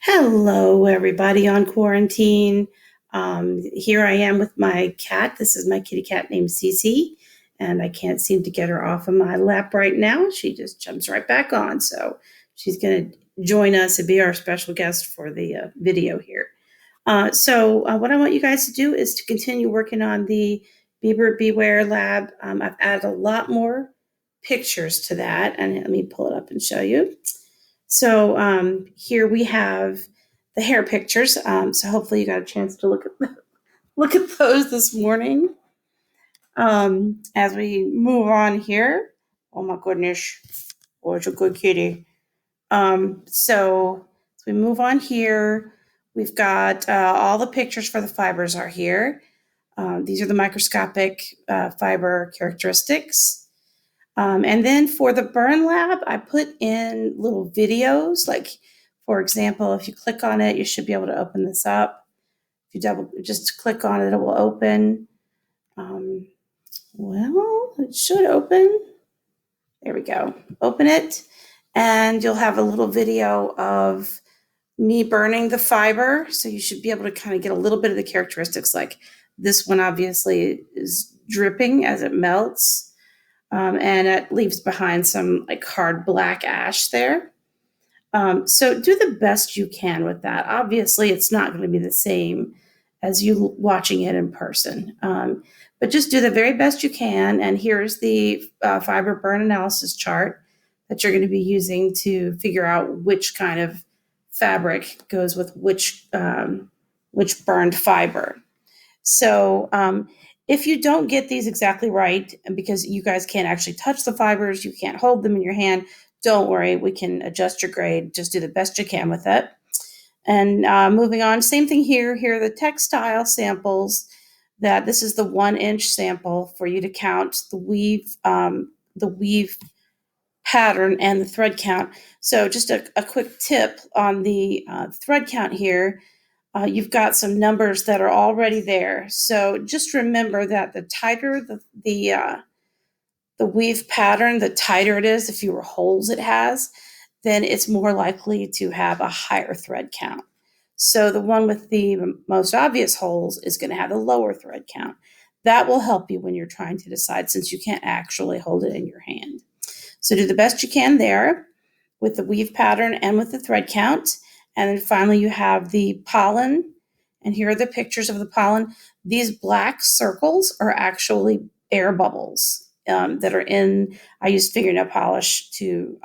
Hello, everybody on quarantine. Here I am with my cat. This is my kitty cat named Cece, and I can't seem to get her off of my lap right now. She just jumps right back on. So she's going to join us and be our special guest for the video here. What I want you guys to do is to continue working on the Bieber Beware Lab. I've added a lot more pictures to that, and let me pull it up and show you. Here we have the hair pictures. So hopefully you got a chance to look at those this morning. As we move on here, oh my goodness, what a good kitty. As we move on here, we've got all the pictures for the fibers are here. These are the microscopic fiber characteristics. And then for the burn lab, I put in little videos. Like, for example, if you click on it, you should be able to open this up. If you just click on it, it will open. It should open. There we go. Open it, and you'll have a little video of me burning the fiber. So you should be able to kind of get a little bit of the characteristics. Like this one obviously is dripping as it melts. And it leaves behind some like hard black ash there. So do the best you can with that. Obviously, it's not going to be the same as you watching it in person, but just do the very best you can. And here's the fiber burn analysis chart that you're going to be using to figure out which kind of fabric goes with which burned fiber. So if you don't get these exactly right, because you guys can't actually touch the fibers, you can't hold them in your hand, don't worry, we can adjust your grade. Just do the best you can with it. And moving on, same thing here. Here are the textile samples. This is the 1-inch sample for you to count the weave pattern and the thread count. So just a quick tip on the thread count here. You've got some numbers that are already there. So just remember that the tighter the weave pattern, the tighter it is, the fewer holes it has, then it's more likely to have a higher thread count. So the one with the most obvious holes is going to have a lower thread count. That will help you when you're trying to decide, since you can't actually hold it in your hand. So do the best you can there with the weave pattern and with the thread count. And then finally, you have the pollen. And here are the pictures of the pollen. These black circles are actually air bubbles that are in. I use fingernail polish to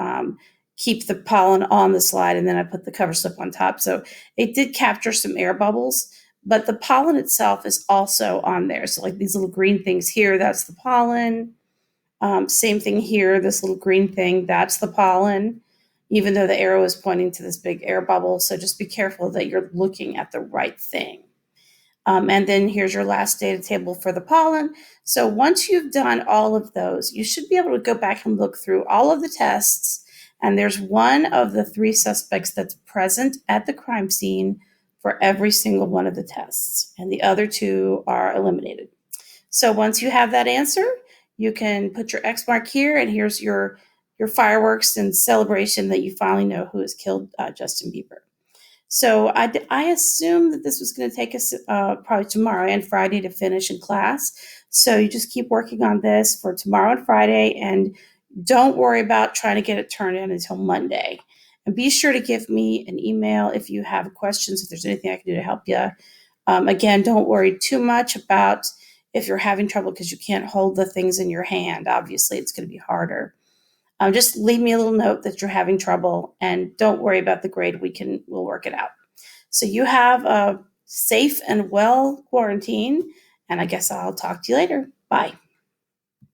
keep the pollen on the slide, and then I put the cover slip on top. So it did capture some air bubbles, but the pollen itself is also on there. So like these little green things here, that's the pollen. Same thing here, this little green thing, that's the pollen, even though the arrow is pointing to this big air bubble. So just be careful that you're looking at the right thing. And then here's your last data table for the pollen. So once you've done all of those, you should be able to go back and look through all of the tests. And there's one of the 3 suspects that's present at the crime scene for every single one of the tests. And the other 2 are eliminated. So once you have that answer, you can put your X mark here, and here's your fireworks and celebration that you finally know who has killed Justin Bieber. So I assume that this was going to take us probably tomorrow and Friday to finish in class. So you just keep working on this for tomorrow and Friday, and don't worry about trying to get it turned in until Monday. And be sure to give me an email if you have questions, if there's anything I can do to help you. Again, don't worry too much about if you're having trouble because you can't hold the things in your hand. Obviously, it's going to be harder. Just leave me a little note that you're having trouble, and don't worry about the grade. We'll work it out. So you have a safe and well quarantine, and I guess I'll talk to you later. Bye.